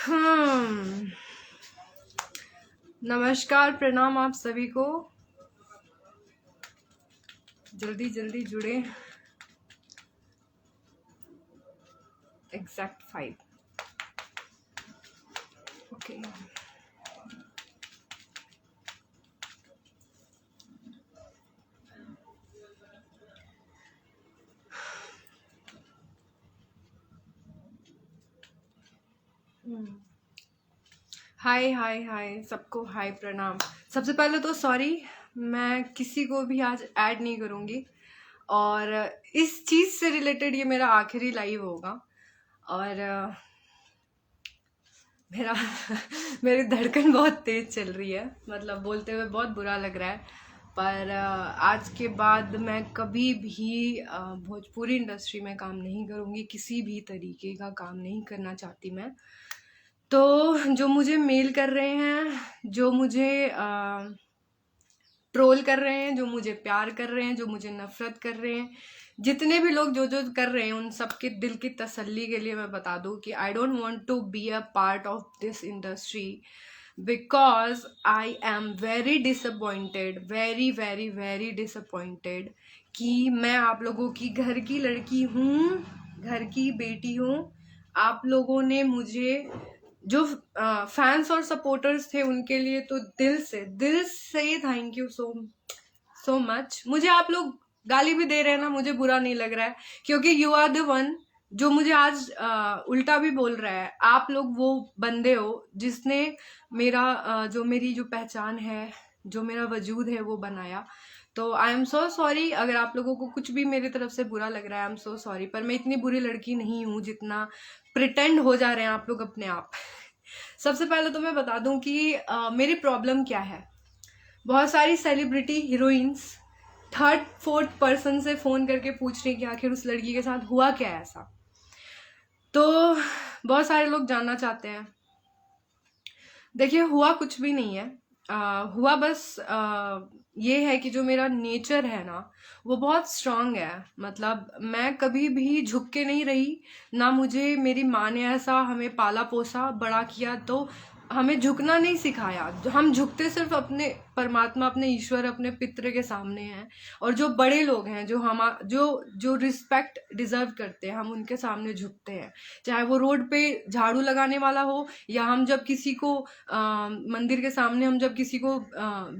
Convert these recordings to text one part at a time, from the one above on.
हम्म नमस्कार, प्रणाम आप सभी को। जल्दी जल्दी जुड़े। एग्जैक्ट 5। ओके। हाय हाय हाय सबको, हाय प्रणाम। सबसे पहले तो सॉरी, मैं किसी को भी आज ऐड नहीं करूँगी और इस चीज़ से रिलेटेड ये मेरा आखिरी लाइव होगा। और मेरा मेरी धड़कन बहुत तेज चल रही है, मतलब बोलते हुए बहुत बुरा लग रहा है। पर आज के बाद मैं कभी भी भोजपुरी इंडस्ट्री में काम नहीं करूँगी, किसी भी तरीके का काम नहीं करना चाहती मैं। तो जो मुझे मेल कर रहे हैं, जो मुझे ट्रोल कर रहे हैं, जो मुझे प्यार कर रहे हैं, जो मुझे नफरत कर रहे हैं, जितने भी लोग जो जो कर रहे हैं, उन सबके दिल की तसल्ली के लिए मैं बता दूं कि I don't want to be a part of this industry because I am very disappointed, very very very disappointed कि मैं आप लोगों की घर की लड़की हूँ, घर की बेटी हूँ। आप लोगों ने मुझे, जो फैंस और सपोर्टर्स थे, उनके लिए तो दिल से thank you so so much. मुझे आप लोग गाली भी दे रहे हैं ना, मुझे बुरा नहीं लग रहा है, क्योंकि यू आर द वन जो मुझे आज उल्टा भी बोल रहा है। आप लोग वो बंदे हो जिसने मेरा जो मेरी जो पहचान है, जो मेरा वजूद है, वो बनाया। तो आई एम सो सॉरी अगर आप लोगों को कुछ भी मेरी तरफ से बुरा लग रहा है। आई एम सो सॉरी, पर मैं इतनी बुरी लड़की नहीं हूँ जितना प्रिटेंड हो जा रहे हैं आप लोग अपने आप। सबसे पहले तो मैं बता दूं कि मेरी प्रॉब्लम क्या है। बहुत सारी celebrity heroines third fourth person से फोन करके पूछ रही कि आखिर उस लड़की के साथ हुआ क्या है ऐसा। तो बहुत सारे लोग जानना चाहते हैं। देखिए, हुआ कुछ भी नहीं है। हुआ बस ये है कि जो मेरा नेचर है ना, वो बहुत स्ट्रांग है। मतलब मैं कभी भी झुक के नहीं रही ना। मुझे मेरी माँ ने ऐसा हमें पाला पोसा बड़ा किया, तो हमें झुकना नहीं सिखाया। हम झुकते सिर्फ अपने परमात्मा, अपने ईश्वर, अपने पितृ के सामने हैं। और जो बड़े लोग हैं, जो जो रिस्पेक्ट डिजर्व करते हैं, हम उनके सामने झुकते हैं। चाहे वो रोड पे झाड़ू लगाने वाला हो, या हम जब किसी को मंदिर के सामने हम जब किसी को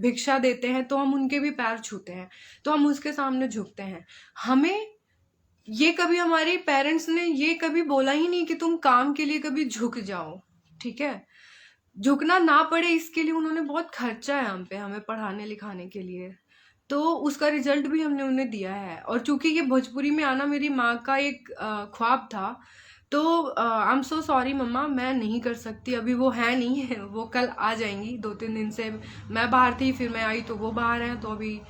भिक्षा देते हैं, तो हम उनके भी पैर छूते हैं, तो हम उसके सामने झुकते हैं। हमें ये कभी हमारे पेरेंट्स ने ये कभी बोला ही नहीं कि तुम काम के लिए कभी झुक जाओ, ठीक है। झुकना ना पड़े इसके लिए उन्होंने बहुत खर्चा है हम पे, हमें पढ़ाने लिखाने के लिए। तो उसका रिजल्ट भी हमने उन्हें दिया है। और चूंकि ये भोजपुरी में आना मेरी माँ का एक ख्वाब था, तो आई एम सो सॉरी मम्मा, मैं नहीं कर सकती। अभी वो है नहीं है, वो कल आ जाएंगी। 2-3 दिन से मैं बाहर थी, फिर मैं आई तो वो बाहर हैं, तो अभी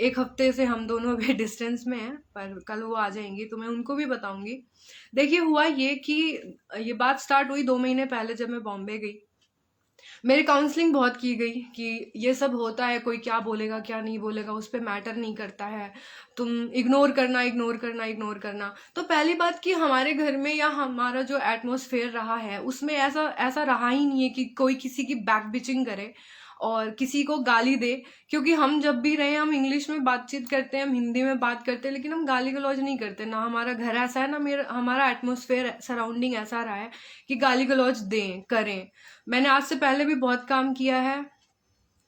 1 हफ्ते से हम दोनों अभी डिस्टेंस में हैं। पर कल वो आ जाएंगी तो मैं उनको भी बताऊंगी। देखिए, हुआ ये कि ये बात स्टार्ट हुई 2 महीने पहले, जब मैं बॉम्बे गई। मेरी काउंसलिंग बहुत की गई कि ये सब होता है, कोई क्या बोलेगा क्या नहीं बोलेगा उस पर मैटर नहीं करता है, तुम इग्नोर करना इग्नोर करना इग्नोर करना। तो पहली बात कि हमारे घर में या हमारा जो एटमॉस्फेयर रहा है, उसमें ऐसा ऐसा रहा ही नहीं है कि कोई किसी की बैक बिचिंग करे और किसी को गाली दे। क्योंकि हम जब भी रहे, हम इंग्लिश में बातचीत करते हैं, हम हिंदी में बात करते हैं, लेकिन हम गाली गलौज नहीं करते ना। हमारा घर ऐसा है ना, मेरा हमारा एटमॉस्फेयर सराउंडिंग ऐसा रहा है कि गाली गलौज दें करें। मैंने आज से पहले भी बहुत काम किया है।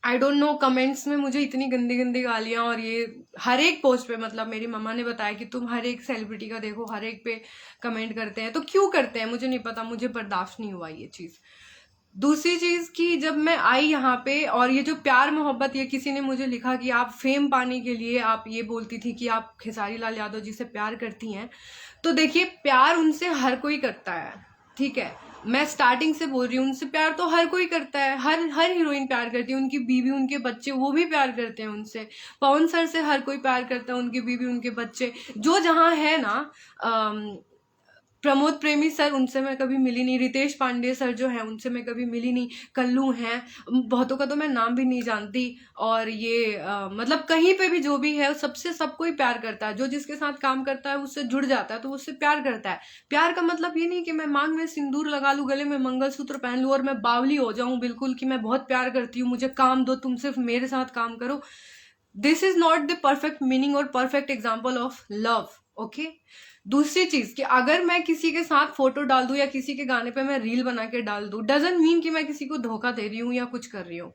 आई डोंट नो, कमेंट्स में मुझे इतनी गंदी गंदी गालियां, और ये हर एक पोस्ट पे, मतलब मेरी मम्मा ने बताया कि तुम हर एक सेलिब्रिटी का देखो, हर एक पे कमेंट करते हैं। तो क्यों करते हैं मुझे नहीं पता, मुझे बर्दाश्त नहीं हुआ ये चीज़। दूसरी चीज कि जब मैं आई यहाँ पे, और ये जो प्यार मोहब्बत, ये किसी ने मुझे लिखा कि आप फेम पाने के लिए आप ये बोलती थी कि आप खेसारी लाल यादव जी से प्यार करती हैं। तो देखिए, प्यार उनसे हर कोई करता है, ठीक है। मैं स्टार्टिंग से बोल रही हूँ, उनसे प्यार तो हर कोई करता है, हर हर हीरोइन प्यार करती है, उनकी बीवी उनके बच्चे वो भी प्यार करते हैं उनसे। पवन सर से हर कोई प्यार करता है, उनकी बीवी उनके बच्चे जो जहाँ है ना। प्रमोद प्रेमी सर, उनसे मैं कभी मिली नहीं। रितेश पांडे सर जो हैं उनसे मैं कभी मिली नहीं। कल्लू हैं, बहुतों का तो मैं नाम भी नहीं जानती। और ये मतलब कहीं पे भी जो भी है सबसे सबको ही प्यार करता है। जो जिसके साथ काम करता है उससे जुड़ जाता है तो उससे प्यार करता है। प्यार का मतलब ये नहीं कि मैं मांग में सिंदूर लगा लूं, गले में मंगलसूत्र पहन लूं और मैं बावली हो जाऊं बिल्कुल कि मैं बहुत प्यार करती हूँ, मुझे काम दो, तुम सिर्फ मेरे साथ काम करो। This is not the perfect meaning और perfect example of love. Okay, दूसरी चीज कि अगर मैं किसी के साथ फोटो डाल दूं या किसी के गाने पे मैं रील बना के डाल दूं, डजंट मीन कि मैं किसी को धोखा दे रही हूँ या कुछ कर रही हूँ।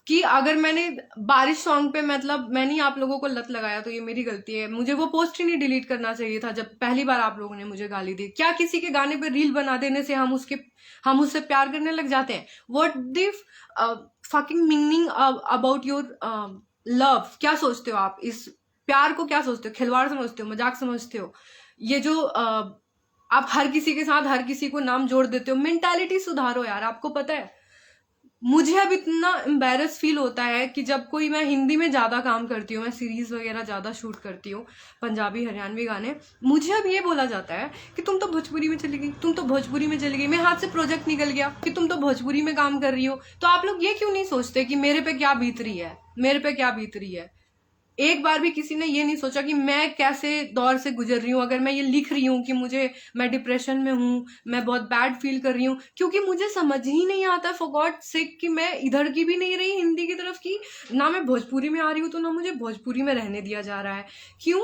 कि अगर मैंने बारिश सॉन्ग पे, मतलब मैंने ही आप लोगों को लत लगाया तो ये मेरी गलती है, मुझे वो पोस्ट ही नहीं डिलीट करना चाहिए था जब पहली बार आप लोगों ने मुझे गाली दी। क्या किसी के गाने पे रील बना देने से हम उससे प्यार करने लग जाते हैं? What the fucking meaning about your love? क्या सोचते हो आप इस प्यार को? क्या सोचते हो? खिलवाड़ समझते हो? मजाक समझते हो? ये जो आप हर किसी के साथ हर किसी को नाम जोड़ देते हो, मेंटालिटी सुधारो यार। आपको पता है मुझे अब इतना एम्बेरस फील होता है कि जब कोई, मैं हिंदी में ज्यादा काम करती हूँ, मैं सीरीज वगैरह ज्यादा शूट करती हूँ, पंजाबी हरियाणवी गाने, मुझे अब ये बोला जाता है कि तुम तो भोजपुरी में चली गई, तुम तो भोजपुरी में चली गई। मेरे हाथ से प्रोजेक्ट निकल गया कि तुम तो भोजपुरी में काम कर रही हो। तो आप लोग ये क्यों नहीं सोचते कि मेरे पे क्या बीत रही है, मेरे पे क्या बीत रही है? एक बार भी किसी ने ये नहीं सोचा कि मैं कैसे दौर से गुजर रही हूँ। अगर मैं ये लिख रही हूँ कि मैं डिप्रेशन में हूँ, मैं बहुत बैड फील कर रही हूँ, क्योंकि मुझे समझ ही नहीं आता फॉर गॉड सेक कि मैं इधर की भी नहीं रही हिंदी की तरफ की, ना मैं भोजपुरी में आ रही हूँ, तो ना मुझे भोजपुरी में रहने दिया जा रहा है। क्यों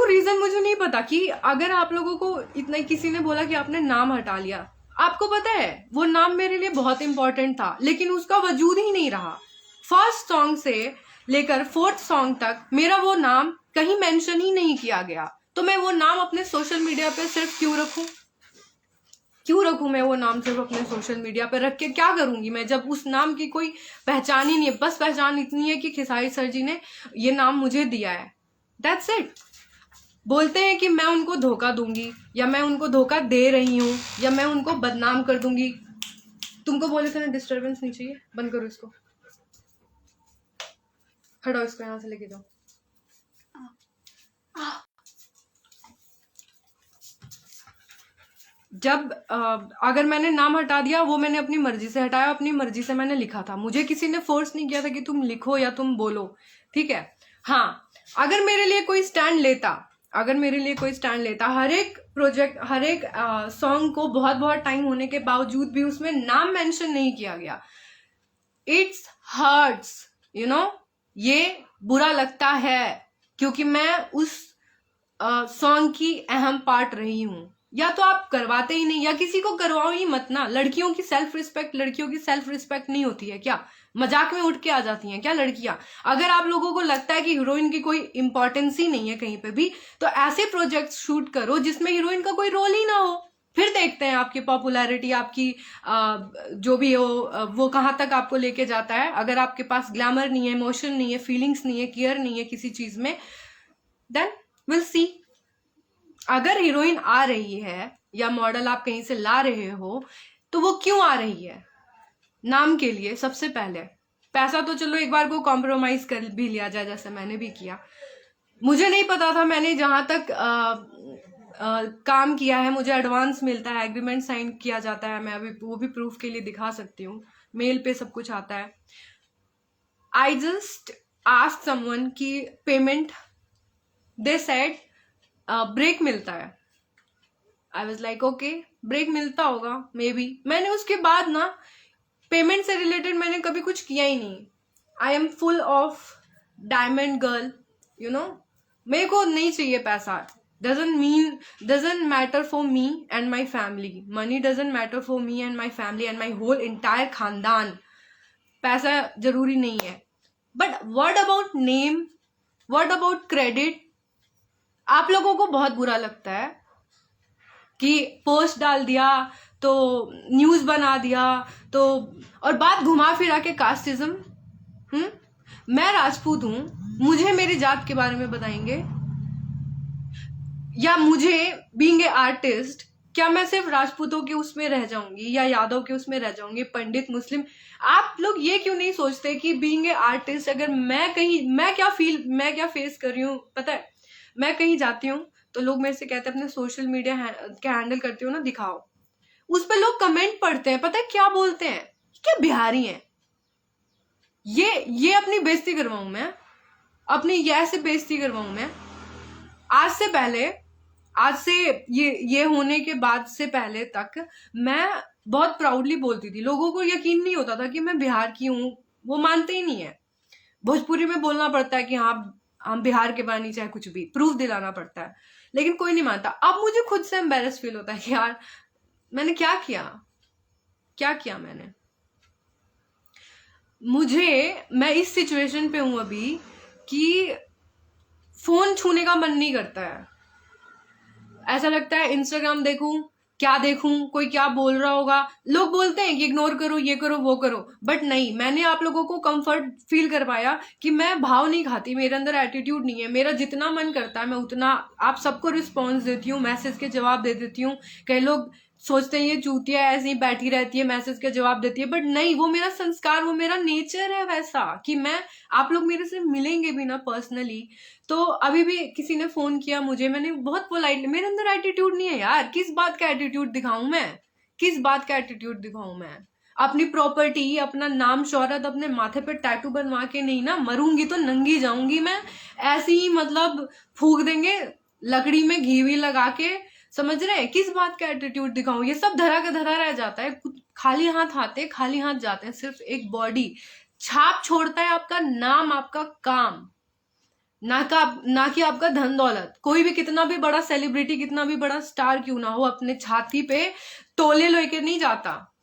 रीजन मुझे नहीं पता। कि अगर आप लोगों को इतना, किसी ने बोला कि आपने नाम हटा लिया, आपको पता है वो नाम मेरे लिए बहुत इंपॉर्टेंट था, लेकिन उसका वजूद ही नहीं रहा। फर्स्ट सॉन्ग से लेकर 4th सॉन्ग तक मेरा वो नाम कहीं मेंशन ही नहीं किया गया। तो मैं वो नाम अपने सोशल मीडिया पे सिर्फ क्यों रखूं? मैं वो नाम सिर्फ अपने सोशल मीडिया पे रख के क्या करूंगी मैं, जब उस नाम की कोई पहचान ही नहीं है। बस पहचान इतनी है कि खेसारी सर जी ने ये नाम मुझे दिया है, दैट्स इट। बोलते हैं कि मैं उनको धोखा दूंगी या मैं उनको धोखा दे रही हूँ या मैं उनको बदनाम कर दूंगी। तुमको बोले थे ना डिस्टर्बेंस नहीं चाहिए, बंद करो इसको, हटाओ इसको, यहां से लेके जाओ। जब अगर मैंने नाम हटा दिया, वो मैंने अपनी मर्जी से हटाया, अपनी मर्जी से मैंने लिखा था, मुझे किसी ने फोर्स नहीं किया था कि तुम लिखो या तुम बोलो, ठीक है। हाँ, अगर मेरे लिए कोई स्टैंड लेता, हर एक प्रोजेक्ट, हर एक सॉन्ग को बहुत बहुत टाइम होने के बावजूद भी उसमें नाम मेंशन नहीं किया गया, इट्स हर्ट्स, यू नो, ये बुरा लगता है, क्योंकि मैं उस सॉन्ग की अहम पार्ट रही हूं। या तो आप करवाते ही नहीं, या किसी को करवाओ ही मत ना। लड़कियों की सेल्फ रिस्पेक्ट नहीं होती है क्या? मजाक में उठ के आ जाती हैं क्या लड़कियां? अगर आप लोगों को लगता है कि हीरोइन की कोई इंपॉर्टेंस ही नहीं है कहीं पे भी, तो ऐसे प्रोजेक्ट शूट करो जिसमें हीरोइन का कोई रोल ही ना हो। फिर देखते हैं आपकी पॉपुलैरिटी, आपकी जो भी हो वो कहाँ तक आपको लेके जाता है। अगर आपके पास ग्लैमर नहीं है, इमोशन नहीं है, फीलिंग्स नहीं है, केयर नहीं है किसी चीज में, देन विल सी। अगर हीरोइन आ रही है या मॉडल आप कहीं से ला रहे हो, तो वो क्यों आ रही है? नाम के लिए। सबसे पहले पैसा तो चलो एक बार को कॉम्प्रोमाइज कर भी लिया जाए, जैसे मैंने भी किया। मुझे नहीं पता था, मैंने जहां तक काम किया है, मुझे एडवांस मिलता है, एग्रीमेंट साइन किया जाता है। मैं अभी वो भी प्रूफ के लिए दिखा सकती हूँ, मेल पे सब कुछ आता है। आई जस्ट आस्क्ड समवन की पेमेंट, दे सेड ब्रेक मिलता है। I was like okay, break मिलता होगा मे बी। मैंने उसके बाद ना पेमेंट से रिलेटेड मैंने कभी कुछ किया ही नहीं। I am full of diamond girl, you know, मेरे को नहीं चाहिए पैसा। doesn't matter for me and my family. Money doesn't matter for me and my family and my whole entire खानदान। पैसा जरूरी नहीं है। But what about name? What about credit? आप लोगों को बहुत बुरा लगता है कि पोस्ट डाल दिया तो न्यूज बना दिया तो, और बात घुमा फिरा के कास्टिज्म। मैं राजपूत हूं, मुझे मेरी जात के बारे में बताएंगे, या मुझे बीइंग ए आर्टिस्ट, क्या मैं सिर्फ राजपूतों के उसमें रह जाऊंगी या यादव के उसमें रह जाऊंगी, पंडित मुस्लिम? आप लोग ये क्यों नहीं सोचते कि बीइंग ए आर्टिस्ट, अगर मैं क्या फेस कर रही हूँ पता है? मैं कहीं जाती हूँ तो लोग मेरे से कहते हैं अपने सोशल मीडिया क्या हैंडल करते हो ना, दिखाओ। उस पर लोग कमेंट पढ़ते हैं, पता है क्या बोलते हैं? क्या बिहारी हैं ये अपनी बेइज्जती करवाऊं मैं? अपनी ये ऐसे बेइज्जती करवाऊं मैं? आज से ये होने के बाद से पहले तक मैं बहुत प्राउडली बोलती थी, लोगों को यकीन नहीं होता था कि मैं बिहार की हूँ, वो मानते ही नहीं है। भोजपुरी में बोलना पड़ता है कि हाँ हम बिहार के बानी, चाहे कुछ भी प्रूफ दिलाना पड़ता है, लेकिन कोई नहीं मानता। अब मुझे खुद से एम्बेरस फील होता है कि यार मैंने क्या किया मैंने। मैं इस सिचुएशन पे हूं अभी कि फोन छूने का मन नहीं करता है। ऐसा लगता है इंस्टाग्राम देखूं, क्या देखूं, कोई क्या बोल रहा होगा। लोग बोलते हैं कि इग्नोर करो, ये करो, वो करो, बट नहीं, मैंने आप लोगों को कंफर्ट फील करवाया कि मैं भाव नहीं खाती, मेरे अंदर एटीट्यूड नहीं है। मेरा जितना मन करता है मैं उतना आप सबको रिस्पॉन्स देती हूँ, मैसेज के जवाब दे देती हूँ। कई लोग सोचते हैं ये चूतिया ऐसे ही बैठी रहती है, मैसेज के जवाब देती है, बट नहीं, वो मेरा संस्कार, वो मेरा नेचर है वैसा कि मैं, आप लोग मेरे से मिलेंगे भी ना पर्सनली, तो अभी भी किसी ने फोन किया मुझे, मैंने बहुत पोलाइटली, मेरे अंदर एटीट्यूड नहीं है यार, किस बात का एटीट्यूड दिखाऊं मैं? अपनी प्रॉपर्टी, अपना नाम शोहरत अपने माथे पे टैटू बनवा के नहीं ना, मरूंगी तो नंगी जाऊंगी मैं, ऐसे ही मतलब फूक देंगे लकड़ी में घी भी लगा के, समझ रहे हैं? किस बात का एटीट्यूड दिखाऊं? ये सब धरा का धरा रह जाता है, खाली हाथ आते खाली हाथ जाते हैं। सिर्फ एक बॉडी छाप छोड़ता है, आपका नाम, आपका काम, ना कि आपका धन दौलत। कोई भी कितना भी बड़ा सेलिब्रिटी, कितना भी बड़ा स्टार क्यों ना हो, अपने छाती पे तोले लेके नहीं जाता,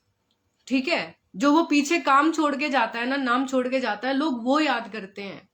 ठीक है? जो वो पीछे काम छोड़ के जाता है ना, नाम छोड़ के जाता है, लोग वो याद करते हैं,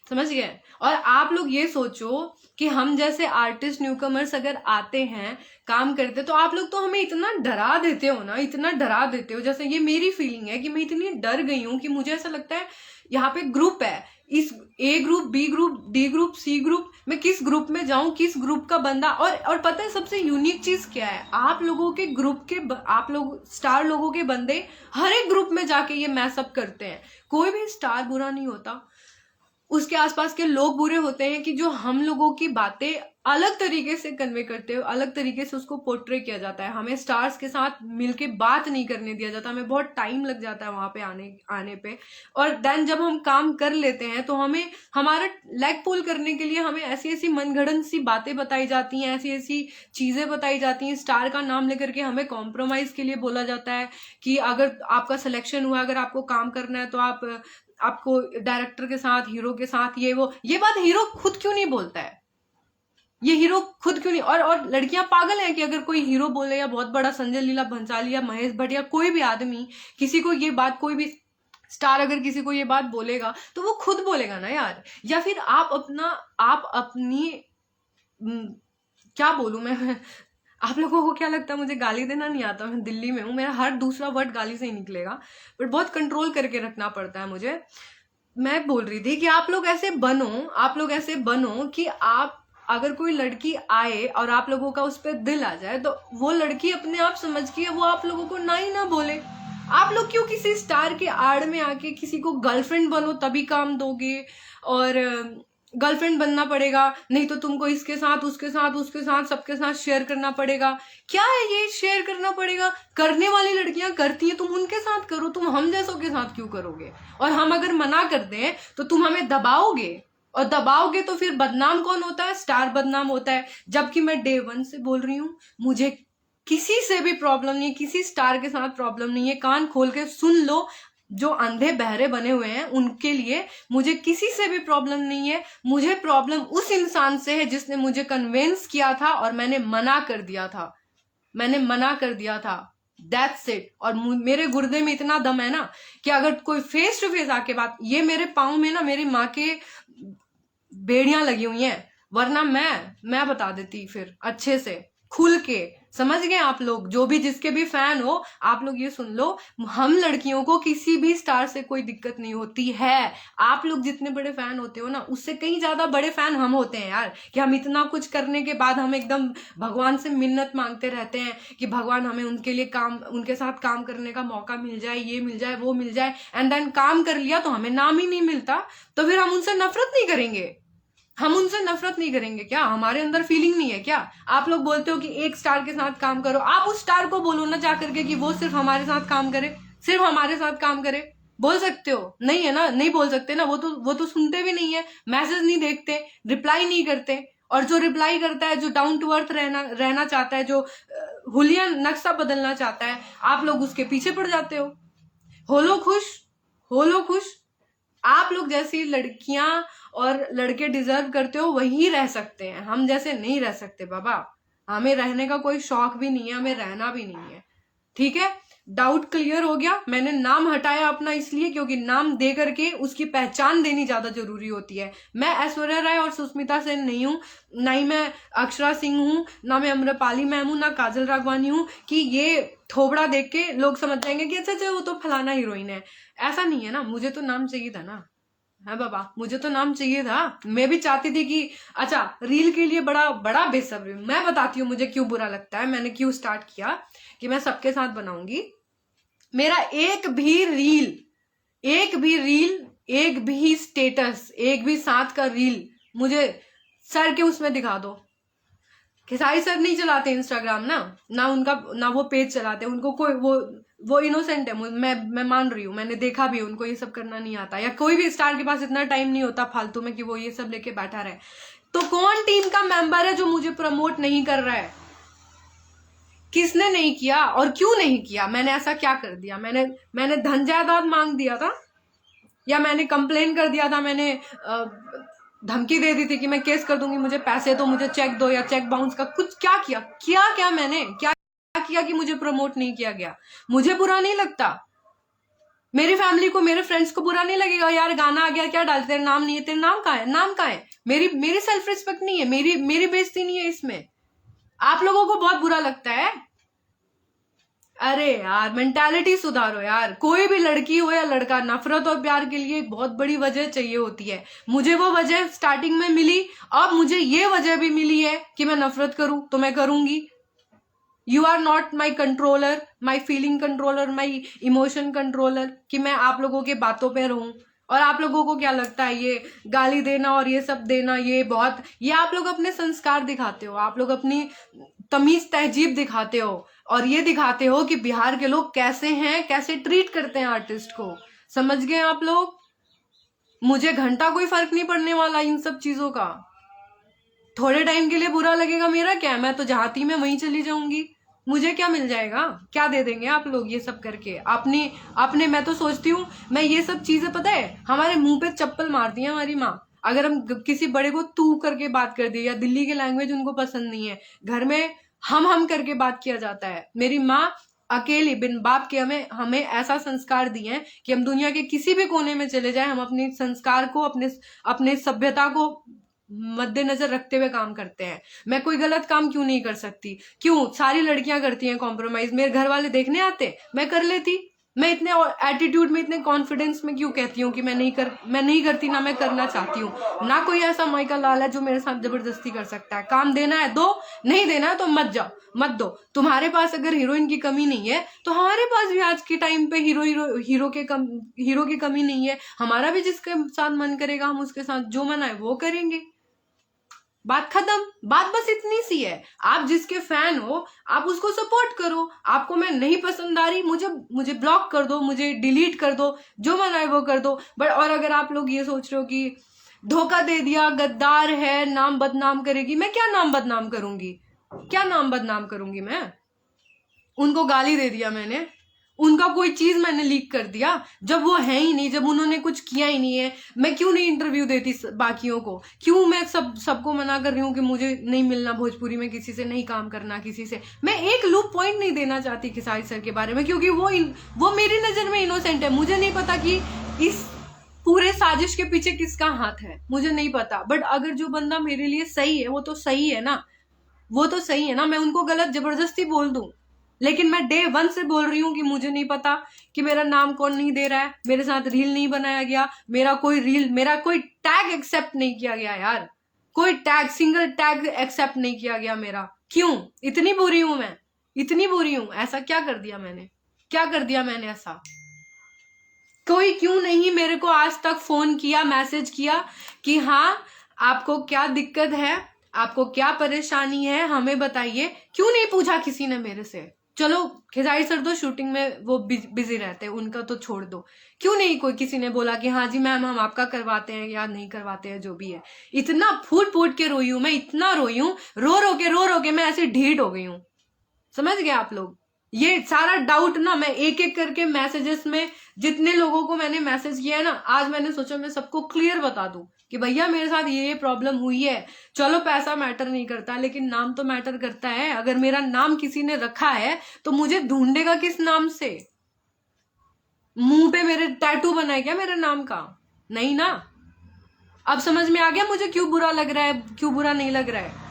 समझ गए? और आप लोग ये सोचो कि हम जैसे आर्टिस्ट न्यूकमर्स अगर आते हैं, काम करते, तो आप लोग तो हमें इतना डरा देते हो ना, इतना डरा देते हो। जैसे ये मेरी फीलिंग है कि मैं इतनी डर गई हूं कि मुझे ऐसा लगता है यहाँ पे ग्रुप है, इस A group, B group, D group, C group, मैं किस ग्रुप में जाऊं, किस ग्रुप का बंदा। और पता है सबसे यूनिक चीज क्या है? आप लोगों के ग्रुप के, आप लोग स्टार लोगों के बंदे हर एक ग्रुप में जाके ये मैसअप करते हैं। कोई भी स्टार बुरा नहीं होता, उसके आसपास के लोग बुरे होते हैं कि जो हम लोगों की बातें अलग तरीके से कन्वे करते हो, अलग तरीके से उसको पोर्ट्रे किया जाता है। हमें स्टार्स के साथ मिलके बात नहीं करने दिया जाता, हमें बहुत टाइम लग जाता है वहां पे आने पे। और देन जब हम काम कर लेते हैं तो हमें हमारा लेग पुल करने के लिए हमें ऐसी ऐसी मनगढ़ंत सी बातें बताई जाती हैं, ऐसी ऐसी चीजें बताई जाती हैं। स्टार का नाम लेकर के हमें कॉम्प्रोमाइज के लिए बोला जाता है कि अगर आपका सिलेक्शन हुआ, अगर आपको काम करना है, तो आपको डायरेक्टर के साथ, हीरो के साथ, ये बात हीरो खुद क्यों नहीं बोलता है? ये हीरो खुद क्यों नहीं? और लड़कियां पागल हैं कि अगर कोई हीरो बोले, या बहुत बड़ा संजय लीला भंसाली या महेश भट्ट या कोई भी आदमी किसी को ये बात, कोई भी स्टार अगर किसी को ये बात बोलेगा तो वो खुद बोलेगा ना यार। या फिर आप अपनी क्या बोलूं मैं आप लोगों को क्या लगता है मुझे गाली देना नहीं आता? मैं दिल्ली में हूँ, मेरा हर दूसरा वर्ड गाली से ही निकलेगा, बट बहुत कंट्रोल करके रखना पड़ता है मुझे। मैं बोल रही थी कि आप लोग ऐसे बनो कि आप, अगर कोई लड़की आए और आप लोगों का उस पर दिल आ जाए, तो वो लड़की अपने आप समझ के वो आप लोगों को ना ही ना बोले। आप लोग क्यों किसी स्टार के आड़ में आके किसी को गर्लफ्रेंड बनो तभी काम दोगे, और गर्लफ्रेंड बनना पड़ेगा, नहीं तो तुमको इसके साथ, उसके साथ, सबके साथ शेयर करना पड़ेगा। क्या है ये शेयर करना पड़ेगा? करने वाली लड़कियां करती हैं, तुम उनके साथ करो, तुम हम जैसों के साथ क्यों करोगे? और हम अगर मना कर दें तो तुम हमें दबाओगे, और दबाओगे तो फिर बदनाम कौन होता है? स्टार बदनाम होता है। जबकि मैं डे 1 से बोल रही हूँ, मुझे किसी से भी प्रॉब्लम नहीं है, किसी स्टार के साथ प्रॉब्लम नहीं है। कान खोल के सुन लो, जो अंधे बहरे बने हुए हैं उनके लिए, मुझे किसी से भी प्रॉब्लम नहीं है। मुझे प्रॉब्लम उस इंसान से है जिसने मुझे कन्विंस किया था और मैंने मना कर दिया था। That's it. और मेरे गुर्दे में इतना दम है ना कि अगर कोई फेस टू फेस आके बात, ये मेरे पाँव में ना मेरी माँ के बेड़ियां लगी हुई हैं, वरना मैं बता देती फिर अच्छे से खुल के। समझ गए आप लोग? जो भी, जिसके भी फैन हो, आप लोग ये सुन लो, हम लड़कियों को किसी भी स्टार से कोई दिक्कत नहीं होती है। आप लोग जितने बड़े फैन होते हो ना, उससे कहीं ज्यादा बड़े फैन हम होते हैं यार, कि हम इतना कुछ करने के बाद हम एकदम भगवान से मिन्नत मांगते रहते हैं कि भगवान हमें उनके साथ काम करने का मौका मिल जाए, ये मिल जाए, वो मिल जाए। एंड देन काम कर लिया तो हमें नाम ही नहीं मिलता, तो फिर हम उनसे नफरत नहीं करेंगे? हम उनसे नफरत नहीं करेंगे क्या? हमारे अंदर फीलिंग नहीं है क्या? आप लोग बोलते हो कि एक स्टार के साथ काम करो, आप उस स्टार को बोलो ना जा करके कि वो सिर्फ हमारे साथ काम करे, सिर्फ हमारे साथ काम करे। बोल सकते हो? नहीं है ना, नहीं बोल सकते ना। वो तो सुनते भी नहीं है, मैसेज नहीं देखते, रिप्लाई नहीं करते। और जो रिप्लाई करता है, जो डाउन टू अर्थ रहना चाहता है, जो हुलिया नक्शा बदलना चाहता है, आप लोग उसके पीछे पड़ जाते हो लो खुश, हो लो खुश। आप लोग जैसी लड़कियां और लड़के डिजर्व करते हो वही रह सकते हैं, हम जैसे नहीं रह सकते बाबा। हमें रहने का कोई शौक भी नहीं है, हमें रहना भी नहीं है, ठीक है? डाउट क्लियर हो गया। मैंने नाम हटाया अपना इसलिए क्योंकि नाम दे करके उसकी पहचान देनी ज्यादा जरूरी होती है। मैं ऐश्वर्या राय और सुष्मिता सेन नहीं हूं, ना ही मैं अक्षरा सिंह हूं, ना मैं अम्रपाली मैम हूं, ना काजल राघवानी हूं कि ये थोबड़ा देख के लोग समझ जाएंगे कि अच्छा अच्छा वो तो फलाना हीरोइन है। ऐसा नहीं है ना, मुझे तो नाम चाहिए था ना। हाँ बाबा, मुझे तो नाम चाहिए था। मैं भी चाहती थी कि अच्छा रील के लिए बड़ा बड़ा बेसब्री हूं। मैं बताती हूँ मुझे क्यों बुरा लगता है, मैंने क्यों स्टार्ट किया कि मैं सबके साथ बनाऊंगी। मेरा एक भी रील, एक भी स्टेटस, एक भी साथ का रील मुझे सर के उसमें दिखा दो। खेसारी सर नहीं चलाते इंस्टाग्राम ना उनका, ना वो पेज चलाते, उनको कोई वो इनोसेंट है। मैं मान रही हूँ, मैंने देखा भी, उनको ये सब करना नहीं आता, या कोई भी स्टार के पास इतना टाइम नहीं होता फालतू में कि वो ये सब लेके बैठा रहे। तो कौन टीम का मेंबर है जो मुझे प्रमोट नहीं कर रहा है? किसने नहीं किया और क्यों नहीं किया? मैंने ऐसा क्या कर दिया? मैंने धन जायदाद मांग दिया था, या मैंने कंप्लेन कर दिया था, मैंने धमकी दे दी थी कि मैं केस कर दूंगी, मुझे पैसे दो, मुझे चेक दो, या चेक बाउंस का कुछ क्या किया मैंने क्या किया कि मुझे प्रमोट नहीं किया गया? मुझे बुरा नहीं लगता, मेरी फैमिली को, मेरे फ्रेंड्स को बुरा नहीं लगेगा यार गाना आ गया क्या डालते, तेरा नाम नहीं है, तेरा नाम कहाँ है, नाम कहाँ है? मेरी सेल्फ रिस्पेक्ट नहीं है, मेरी बेइज्जती नहीं है इसमें। आप लोगों को बहुत बुरा लगता है। अरे यार मेंटालिटी सुधारो यार। कोई भी लड़की हो या लड़का, नफरत और प्यार के लिए एक बहुत बड़ी वजह चाहिए होती है। मुझे वो वजह स्टार्टिंग में मिली, अब मुझे ये वजह भी मिली है कि मैं नफरत करूं तो मैं करूंगी। You are not my controller, my feeling controller, my emotion controller, कि मैं आप लोगों के बातों पे रहूं। और आप लोगों को क्या लगता है ये गाली देना और ये सब देना, ये आप लोग अपने संस्कार दिखाते हो, आप लोग अपनी तमीज तहजीब दिखाते हो, और ये दिखाते हो कि बिहार के लोग कैसे हैं, कैसे ट्रीट करते हैं आर्टिस्ट को। समझ गए आप लोग? मुझे घंटा कोई फर्क नहीं पड़ने वाला इन सब चीजों का। थोड़े टाइम के लिए बुरा लगेगा, मेरा क्या, मैं तो जहां थी मैं वहीं चली जाऊंगी। मुझे क्या मिल जाएगा, क्या दे देंगे आप लोग ये सब करके अपने मैं तो सोचती हूँ, मैं ये सब चीजें, पता है हमारे मुंह पे चप्पल मारती है हमारी माँ अगर हम किसी बड़े को तू करके बात कर दिए, या दिल्ली की लैंग्वेज उनको पसंद नहीं है, घर में हम करके बात किया जाता है। मेरी माँ अकेली बिन बाप के हमें ऐसा संस्कार दिए हैं कि हम दुनिया के किसी भी कोने में चले जाए, हम अपने संस्कार को, अपने सभ्यता को मद्देनजर रखते हुए काम करते हैं। मैं कोई गलत काम क्यों नहीं कर सकती? क्यों सारी लड़कियां करती हैं कॉम्प्रोमाइज? मेरे घर वाले देखने आते, मैं कर लेती। मैं इतने एटीट्यूड में, इतने कॉन्फिडेंस में क्यों कहती हूँ कि मैं नहीं करती, ना मैं करना चाहती हूँ। ना कोई ऐसा माइकल लाल है जो मेरे साथ जबरदस्ती कर सकता है। काम देना है दो, नहीं देना है तो मत जाओ, मत दो। तुम्हारे पास अगर हीरोइन की कमी नहीं है तो हमारे पास भी आज के टाइम पे हीरो की कमी नहीं है। हमारा भी जिसके साथ मन करेगा हम उसके साथ जो मन आए वो करेंगे। बात खत्म। बात बस इतनी सी है। आप जिसके फैन हो आप उसको सपोर्ट करो। आपको मैं नहीं पसंद आ रही, मुझे ब्लॉक कर दो, मुझे डिलीट कर दो, जो मन आए वो कर दो। बट और अगर आप लोग ये सोच रहे हो कि धोखा दे दिया, गद्दार है, नाम बदनाम करेगी, मैं क्या नाम बदनाम करूंगी? क्या नाम बदनाम करूंगी? मैं उनको गाली दे दिया मैंने, उनका कोई चीज मैंने लीक कर दिया जब वो है ही नहीं, जब उन्होंने कुछ किया ही नहीं है। मैं क्यों नहीं इंटरव्यू देती बाकियों को? क्यों मैं सबको मना कर रही हूँ कि मुझे नहीं मिलना भोजपुरी में, किसी से नहीं काम करना, किसी से। मैं एक लूप पॉइंट नहीं देना चाहती खेसारी सर के बारे में, क्योंकि वो मेरी नजर में इनोसेंट है। मुझे नहीं पता कि इस पूरे साजिश के पीछे किसका हाथ है, मुझे नहीं पता। बट अगर जो बंदा मेरे लिए सही है वो तो सही है ना, वो तो सही है ना। मैं उनको गलत जबरदस्ती बोल दूं, लेकिन मैं डे 1 से बोल रही हूँ कि मुझे नहीं पता कि मेरा नाम कौन नहीं दे रहा है, मेरे साथ रील नहीं बनाया गया, मेरा कोई टैग एक्सेप्ट नहीं किया गया यार, कोई टैग, सिंगल टैग एक्सेप्ट नहीं किया गया मेरा। क्यों? इतनी बुरी हूं मैं, इतनी बुरी हूं? ऐसा क्या कर दिया मैंने, क्या कर दिया मैंने ऐसा? कोई क्यों नहीं मेरे को आज तक फोन किया, मैसेज किया कि हाँ आपको क्या दिक्कत है, आपको क्या परेशानी है, हमें बताइए। क्यों नहीं पूछा किसी ने मेरे से? चलो खेसारी सर तो शूटिंग में वो बिजी रहते हैं, उनका तो छोड़ दो। क्यों नहीं कोई किसी ने बोला कि हाँ जी मैम हम आपका करवाते हैं या नहीं करवाते हैं, जो भी है। इतना फूट फूट के रोई हूं मैं, इतना रोई हूं, रो रो के मैं ऐसे ढीठ हो गई हूं। समझ गए आप लोग? ये सारा डाउट ना मैं एक एक करके मैसेजेस में जितने लोगों को मैंने मैसेज किया है ना, आज मैंने सोचा मैं सबको क्लियर बता दूं कि भैया मेरे साथ ये प्रॉब्लम हुई है। चलो पैसा मैटर नहीं करता, लेकिन नाम तो मैटर करता है। अगर मेरा नाम किसी ने रखा है तो मुझे ढूंढेगा किस नाम से? मुंह पे मेरे टैटू बनाए क्या मेरे नाम का? नहीं ना। अब समझ में आ गया मुझे क्यों बुरा लग रहा है, क्यों बुरा नहीं लग रहा है।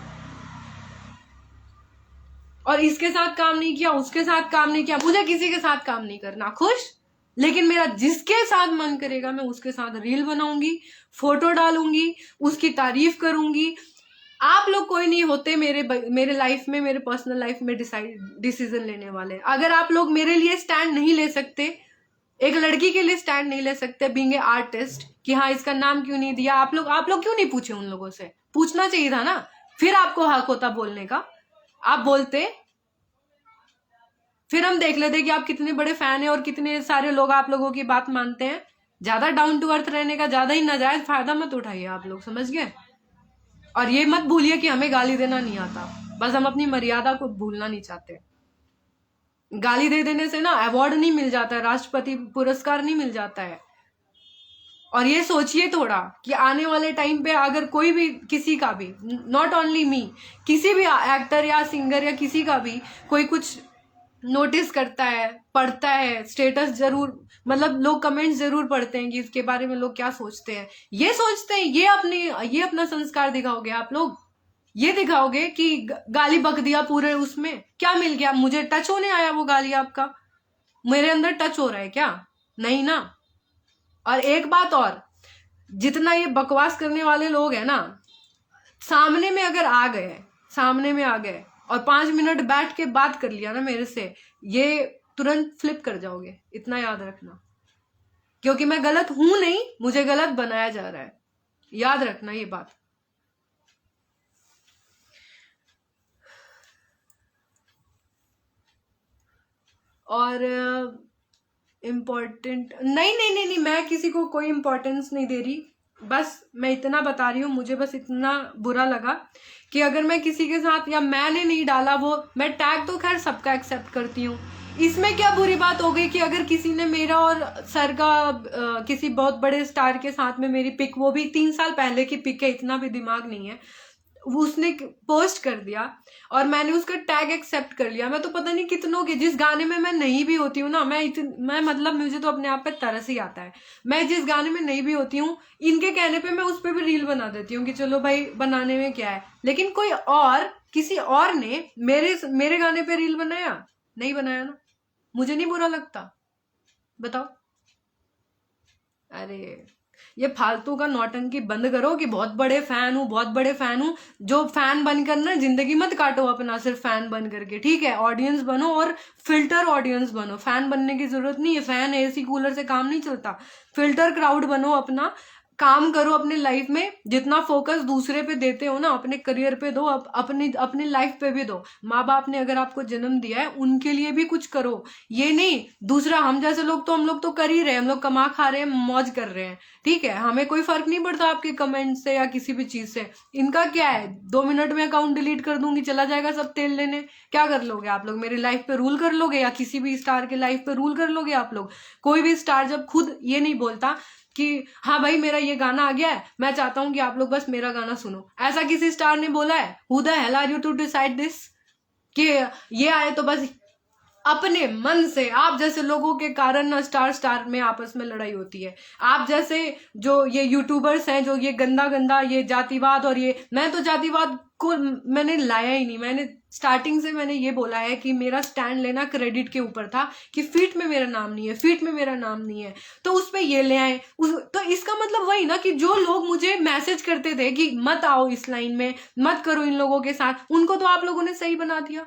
और इसके साथ काम नहीं किया, उसके साथ काम नहीं किया, मुझे किसी के साथ काम नहीं करना, खुश। लेकिन मेरा जिसके साथ मन करेगा मैं उसके साथ रील बनाऊंगी, फोटो डालूंगी, उसकी तारीफ करूंगी। आप लोग कोई नहीं होते मेरे लाइफ में, मेरे पर्सनल लाइफ में डिसीजन लेने वाले। अगर आप लोग मेरे लिए स्टैंड नहीं ले सकते, एक लड़की के लिए स्टैंड नहीं ले सकते बीइंग ए आर्टिस्ट, कि हाँ इसका नाम क्यों नहीं दिया, आप लोग क्यों नहीं पूछे? उन लोगों से पूछना चाहिए था ना, फिर आपको हक होता बोलने का। आप बोलते, फिर हम देख लेते कि आप कितने बड़े फैन हैं और कितने सारे लोग आप लोगों की बात मानते हैं। ज्यादा डाउन टू अर्थ रहने का ज्यादा ही नाजायज फायदा मत उठाइए आप लोग, समझ गए? और ये मत भूलिए कि हमें गाली देना नहीं आता, बस हम अपनी मर्यादा को भूलना नहीं चाहते। गाली दे देने से ना अवार्ड नहीं मिल जाता है, राष्ट्रपति पुरस्कार नहीं मिल जाता है। और ये सोचिए थोड़ा कि आने वाले टाइम पे अगर कोई भी, किसी का भी, नॉट ओनली मी, किसी भी एक्टर या सिंगर या किसी का भी कोई कुछ नोटिस करता है, पढ़ता है, स्टेटस जरूर, मतलब लोग कमेंट्स जरूर पढ़ते हैं कि इसके बारे में लोग क्या सोचते हैं। ये सोचते हैं, ये अपना संस्कार दिखाओगे आप लोग? ये दिखाओगे कि गाली बक दिया पूरे उसमें, क्या मिल गया? मुझे टच होने आया वो गाली आपका? मेरे अंदर टच हो रहा है क्या? नहीं ना। और एक बात और, जितना ये बकवास करने वाले लोग हैं ना, सामने में अगर आ गए, सामने में आ गए और 5 मिनट बैठ के बात कर लिया ना मेरे से, ये तुरंत फ्लिप कर जाओगे, इतना याद रखना। क्योंकि मैं गलत हूं नहीं, मुझे गलत बनाया जा रहा है, याद रखना ये बात। और इम्पोर्टेंट नहीं, मैं किसी को कोई इम्पोर्टेंस नहीं दे रही, बस मैं इतना बता रही हूँ। मुझे बस इतना बुरा लगा कि अगर मैं किसी के साथ, या मैंने नहीं डाला वो, मैं टैग तो खैर सबका एक्सेप्ट करती हूँ, इसमें क्या बुरी बात हो गई कि अगर किसी ने मेरा और सर का किसी बहुत बड़े स्टार के साथ में मेरी पिक, वो भी 3 साल पहले की पिक है, इतना भी दिमाग नहीं है, उसने पोस्ट कर दिया और मैंने उसका टैग एक्सेप्ट कर लिया। मैं तो पता नहीं कितनों के, जिस गाने में मैं नहीं भी होती हूँ ना, मैं मतलब मुझे तो अपने आप पे तरस ही आता है। मैं जिस गाने में नहीं भी होती हूँ, इनके कहने पे मैं उस पर भी रील बना देती हूँ कि चलो भाई बनाने में क्या है। लेकिन कोई और, किसी और ने मेरे गाने पे रील बनाया? नहीं बनाया ना, मुझे नहीं बुरा लगता, बताओ। अरे ये फालतू का नौटंकी बंद करो कि बहुत बड़े फैन हूँ, बहुत बड़े फैन हूँ। जो फैन बनकर ना जिंदगी मत काटो अपना सिर्फ फैन बन करके, ठीक है? ऑडियंस बनो और फिल्टर ऑडियंस बनो। फैन बनने की जरूरत नहीं है, फैन एसी कूलर से काम नहीं चलता। फिल्टर क्राउड बनो, अपना काम करो अपने लाइफ में। जितना फोकस दूसरे पे देते हो ना, अपने करियर पे दो, अपनी लाइफ पे भी दो। माँ बाप ने अगर आपको जन्म दिया है, उनके लिए भी कुछ करो। ये नहीं दूसरा, हम जैसे लोग तो कर ही रहे हैं, हम लोग कमा खा रहे हैं, मौज कर रहे हैं, ठीक है? हमें कोई फर्क नहीं पड़ता आपके कमेंट से या किसी भी चीज से। इनका क्या है, 2 मिनट में अकाउंट डिलीट कर दूंगी, चला जाएगा सब तेल लेने। क्या कर लोगे आप लोग? मेरी लाइफ पे रूल कर लोगे या किसी भी स्टार के लाइफ पे रूल कर लोगे आप लोग? कोई भी स्टार जब खुद ये नहीं बोलता कि हाँ भाई मेरा ये गाना आ गया है, मैं चाहता हूं कि आप लोग बस मेरा गाना सुनो, ऐसा किसी स्टार ने बोला है? Who the hell are you to decide this कि ये आए तो बस अपने मन से? आप जैसे लोगों के कारण ना स्टार में आपस में लड़ाई होती है। आप जैसे जो ये यूट्यूबर्स हैं, जो ये गंदा गंदा ये जातिवाद, और ये, मैं तो जातिवाद को मैंने लाया ही नहीं। मैंने स्टार्टिंग से मैंने ये बोला है कि मेरा स्टैंड लेना क्रेडिट के ऊपर था, कि फीट में मेरा नाम नहीं है, फीट में मेरा नाम नहीं है, तो उस पर ये ले आए। तो इसका मतलब वही ना कि जो लोग मुझे मैसेज करते थे कि मत आओ इस लाइन में, मत करो इन लोगों के साथ, उनको तो आप लोगों ने सही बना दिया,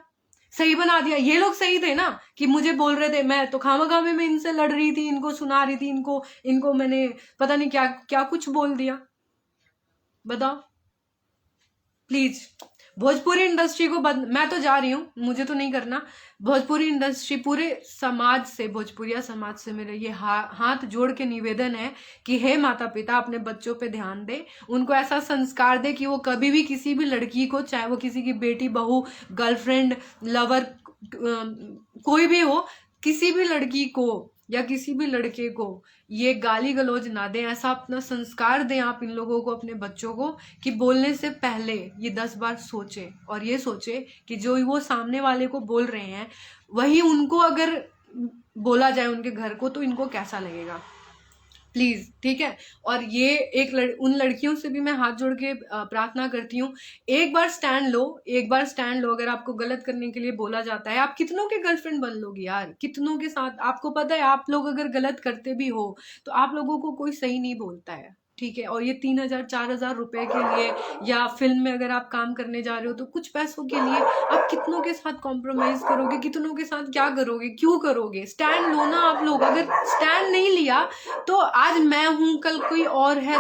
सही बना दिया। ये लोग सही थे ना कि मुझे बोल रहे थे, मैं तो खामखामे में इनसे लड़ रही थी, इनको सुना रही थी, इनको मैंने पता नहीं क्या क्या कुछ बोल दिया, बताओ। प्लीज भोजपुरी इंडस्ट्री को मैं तो जा रही हूँ, मुझे तो नहीं करना। भोजपुरी इंडस्ट्री, पूरे समाज से, भोजपुरिया समाज से मेरा ये हाथ जोड़ के निवेदन है कि हे माता पिता अपने बच्चों पे ध्यान दे, उनको ऐसा संस्कार दे कि वो कभी भी किसी भी लड़की को, चाहे वो किसी की बेटी, बहू, गर्लफ्रेंड, लवर, कोई भी हो, किसी भी लड़की को या किसी भी लड़के को ये गाली गलौज ना दें। ऐसा अपना संस्कार दें आप इन लोगों को, अपने बच्चों को, कि बोलने से पहले ये 10 बार सोचे, और ये सोचे कि जो वो सामने वाले को बोल रहे हैं वही उनको अगर बोला जाए उनके घर को तो इनको कैसा लगेगा। प्लीज, ठीक है। और ये उन लड़कियों से भी मैं हाथ जोड़ के प्रार्थना करती हूँ, एक बार स्टैंड लो, एक बार स्टैंड लो। अगर आपको गलत करने के लिए बोला जाता है, आप कितनों के गर्लफ्रेंड बन लोगे यार, कितनों के साथ। आपको पता है आप लोग अगर गलत करते भी हो तो आप लोगों को कोई सही नहीं बोलता है, ठीक है। और ये 3,000 4,000 रुपए के लिए, या फिल्म में अगर आप काम करने जा रहे हो तो कुछ पैसों के लिए आप कितनों के साथ कॉम्प्रोमाइज करोगे, कितनों के साथ क्या करोगे, क्यों करोगे। स्टैंड लो ना आप लोग। अगर स्टैंड नहीं लिया तो आज मैं हूं, कल कोई और है,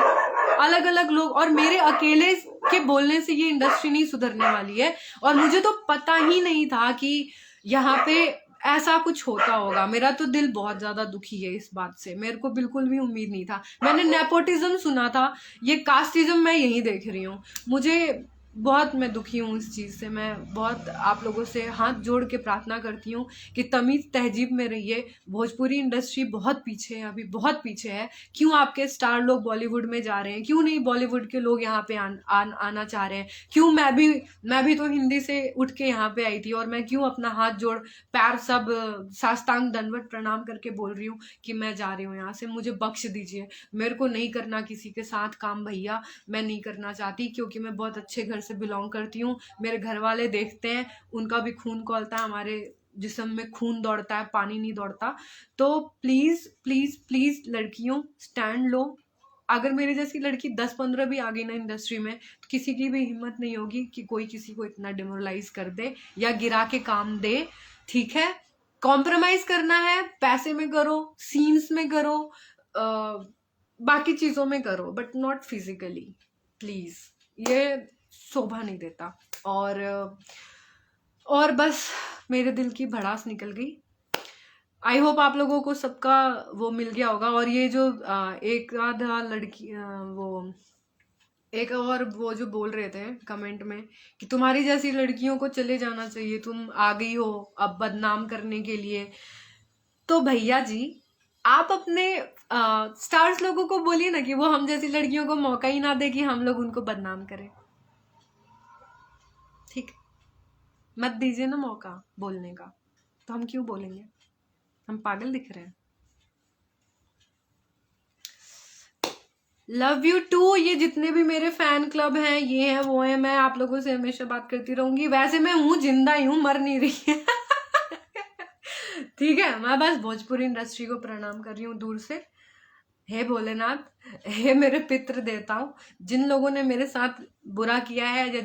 अलग अलग लोग, और मेरे अकेले के बोलने से ये इंडस्ट्री नहीं सुधरने वाली है। और मुझे तो पता ही नहीं था कि यहाँ पे ऐसा कुछ होता होगा। मेरा तो दिल बहुत ज्यादा दुखी है इस बात से, मेरे को बिल्कुल भी उम्मीद नहीं था। मैंने नेपोटिज्म सुना था, ये कास्टिज्म मैं यही देख रही हूँ। मुझे बहुत, मैं दुखी हूँ इस चीज़ से। मैं बहुत आप लोगों से हाथ जोड़ के प्रार्थना करती हूँ कि तमीज़ तहजीब में रहिए। भोजपुरी इंडस्ट्री बहुत पीछे है, अभी बहुत पीछे है। क्यों आपके स्टार लोग बॉलीवुड में जा रहे हैं, क्यों नहीं बॉलीवुड के लोग यहाँ पे आना चाह रहे हैं। क्यों मैं भी तो हिंदी से उठ के यहाँ पे आई थी, और मैं क्यों अपना हाथ जोड़, पैर सब साष्टांग दंडवत प्रणाम करके बोल रही हूँ कि मैं जा रही हूँ यहाँ से, मुझे बख्श दीजिए। मेरे को नहीं करना किसी के साथ काम भैया, मैं नहीं करना चाहती, क्योंकि मैं बहुत अच्छे घर से बिलोंग करती हूँ। मेरे घर वाले देखते हैं, उनका भी खून खौलता है, हमारे जिस्म में खून दौड़ता है, पानी नहीं दौड़ता। तो प्लीज प्लीज प्लीज लड़कियों, स्टैंड लो। अगर मेरी जैसी लड़की 10-15 भी आ गई ना इंडस्ट्री में, तो किसी की भी हिम्मत नहीं होगी कि कोई किसी को इतना डिमोरलाइज कर दे या गिरा के काम दे, ठीक है। कॉम्प्रोमाइज करना है, पैसे में करो, सीन्स में करो, बाकी चीजों में करो, बट नॉट फिजिकली, प्लीज। ये शोभा नहीं देता। और बस मेरे दिल की भड़ास निकल गई। आई होप आप लोगों को सबका वो मिल गया होगा। और ये जो एक आधा लड़की, एक और वो जो बोल रहे थे कमेंट में कि तुम्हारी जैसी लड़कियों को चले जाना चाहिए, तुम आ गई हो अब बदनाम करने के लिए। तो भैया जी, आप अपने स्टार्स लोगों को बोलिए ना कि वो हम जैसी लड़कियों को मौका ही ना दे कि हम लोग उनको बदनाम करें, ठीक। मत दीजिए ना मौका बोलने का, तो हम क्यों बोलेंगे, हम पागल दिख रहे हैं। Love you too. ये जितने भी मेरे फैन क्लब हैं, ये हैं वो हैं, मैं आप लोगों से हमेशा बात करती रहूंगी। वैसे मैं हूँ, जिंदा ही हूँ, मर नहीं रही है ठीक है। मैं बस भोजपुरी इंडस्ट्री को प्रणाम कर रही हूँ दूर से। हे भोलेनाथ, हे मेरे पितृ देवताओं, जिन लोगों ने मेरे साथ बुरा किया है या